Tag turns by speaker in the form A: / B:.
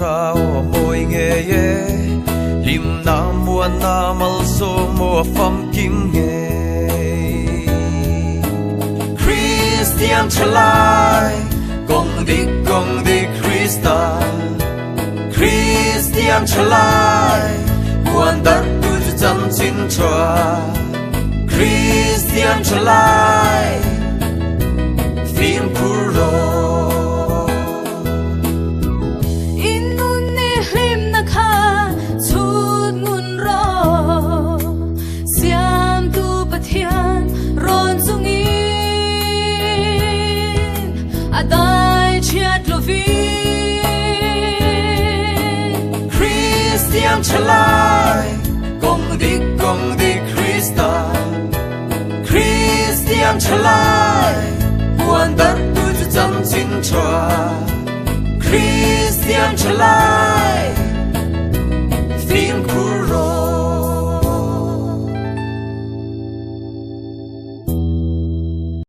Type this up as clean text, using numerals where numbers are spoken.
A: trao môi nghề lim nam mua namal so mua phẩm kim nghề Christian chalai gong di Krista Christian chalai buồn đất tu chân chín chua Christian chalai phim puro Christian chalai gong di Krista Christian chalai buồn đất tu chân chín chua Christian chalai